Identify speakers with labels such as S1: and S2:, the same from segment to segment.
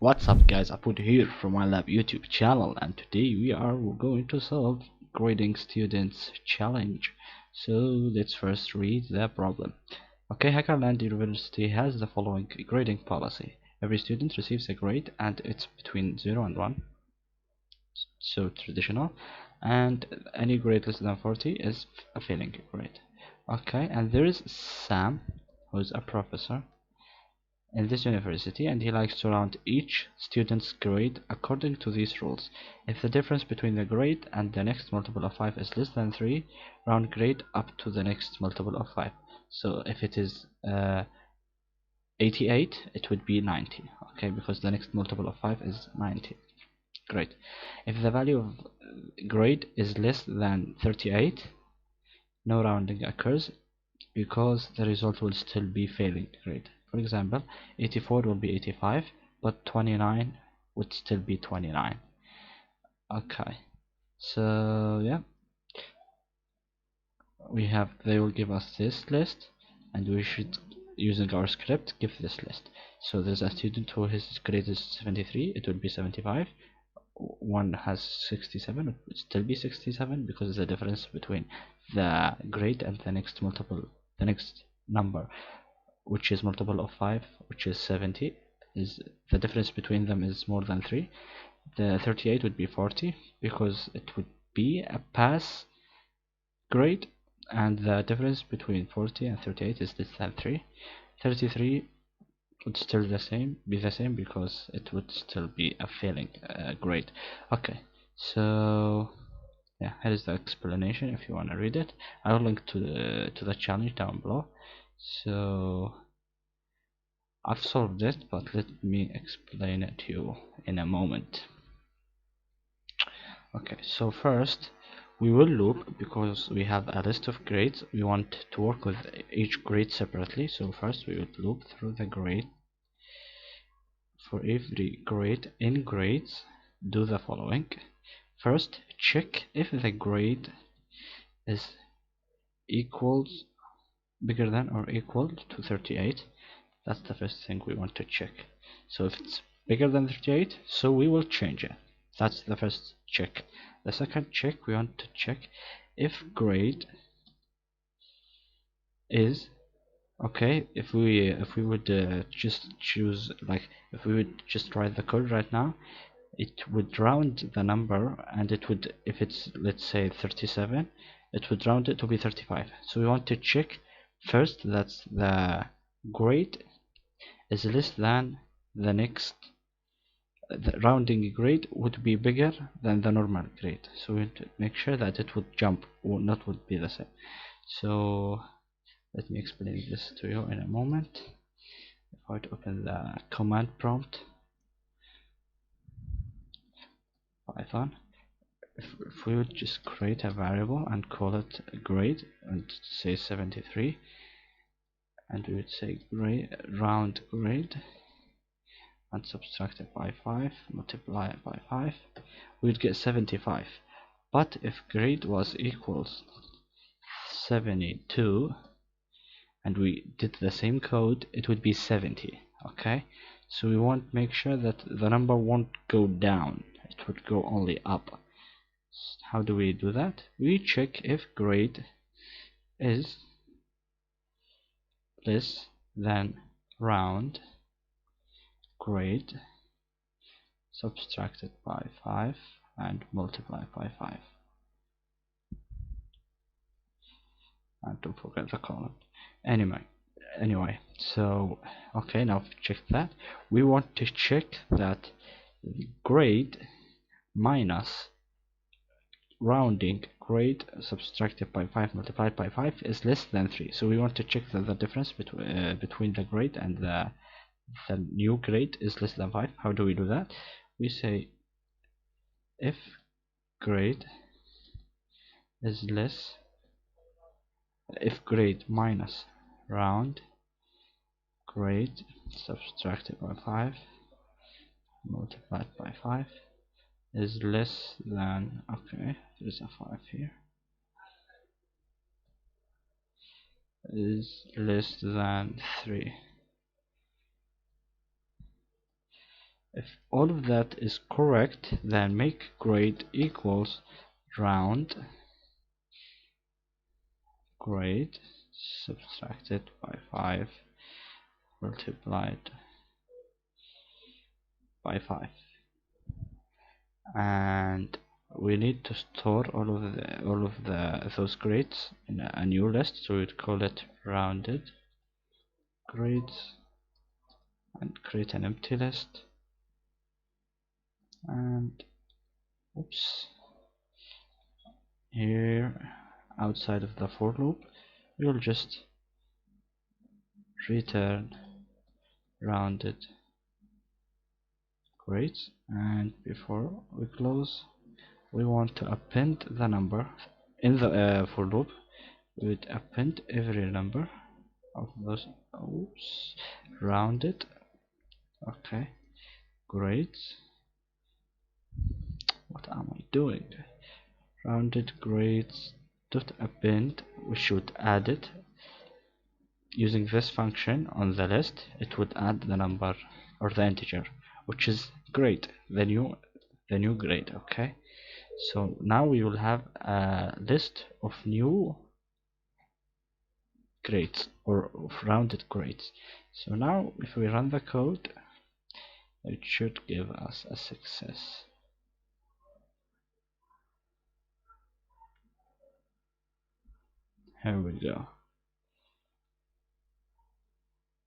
S1: What's up guys, Apud here from Whilelab YouTube channel, and today we are going to solve grading students challenge. So let's first read the problem. Okay, Hackerrank University has the following grading policy. Every student receives a grade and it's between 0 and 1, so traditional, and any grade less than 40 is a failing grade. Okay, and there is Sam, who's a professor in this university, and he likes to round each student's grade according to these rules. If the difference between the grade and the next multiple of 5 is less than 3, round grade up to the next multiple of 5. So if it is 88, it would be 90, okay, because the next multiple of 5 is 90. Great. If the value of grade is less than 38, no rounding occurs because the result will still be failing grade. For example, 84 will be 85, but 29 would still be 29. Okay, so yeah, they will give us this list, and we should, using our script, give this list. So there's a student who his grade is 73, it would be 75. One has 67, it would still be 67 because the difference between the grade and the next number, which is multiple of 5, which is 70, is the difference between them is more than 3. The 38 would be 40 because it would be a pass grade, and the difference between 40 and 38 is less than 3. 33 would still be the same because it would still be a failing grade. Okay, so yeah, here is the explanation if you want to read it. I will link to the challenge down below. So I've solved it, but let me explain it to you in a moment. Okay, so first we will loop because we have a list of grades. We want to work with each grade separately. So first we would loop through the grade. For every grade in grades, do the following. First, check if the grade is equals bigger than or equal to 38. That's the first thing we want to check. So if it's bigger than 38, so we will change it. That's the first check. The second check, we want to check if grade is okay. If we would just choose, like, if we would just write the code right now, it would round the number, and it would, if it's, let's say, 37, it would round it to be 35. So we want to check first that the grade is less than the next, the rounding grade would be bigger than the normal grade. So we want to make sure that it would jump or not would be the same. So let me explain this to you in a moment. If I open the command prompt, Python, if we would just create a variable and call it grade and say 73, and we would say grade, round grade, and subtract it by 5, multiply it by 5, we would get 75. But if grade was equals 72 and we did the same code, it would be 70. Okay, so we want to make sure that the number won't go down, it would go only up. How do we do that? We check if grade is less than round grade subtracted by 5 and multiply by 5, and don't forget the column. Anyway, so okay, now we've checked that. We want to check that grade minus rounding grade subtracted by 5 multiplied by 5 is less than 3. So we want to check that the difference between the grade and the new grade is less than 5. How do we do that? We say if grade is less, if grade minus round grade subtracted by 5 multiplied by 5 is less than, okay, there's a 5 here, is less than 3. If all of that is correct, then make grade equals round grade subtracted by 5 multiplied by 5, and we need to store all of the those grades in a new list, so we'd call it rounded grades and create an empty list. And oops, here outside of the for loop we'll just return rounded grades, and before we close we want to append the number in the for loop. We would append every number of those, oops, rounded, okay, grades, what am I doing, rounded grades dot append. We should add it using this function on the list. It would add the number or the integer, which is grade, the new grade. Okay, so now we will have a list of new grades or of rounded grades. So now if we run the code, it should give us a success. Here we go.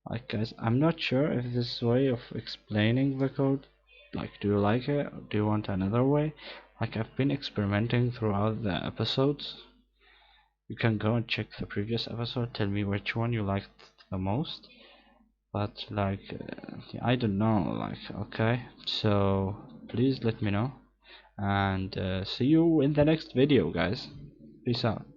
S1: Like guys, I'm not sure if this way of explaining the code, like, do you like it or do you want another way? Like, I've been experimenting throughout the episodes. You can go and check the previous episode, tell me which one you liked the most. But like, I don't know, like, okay, so please let me know, and see you in the next video, guys. Peace out.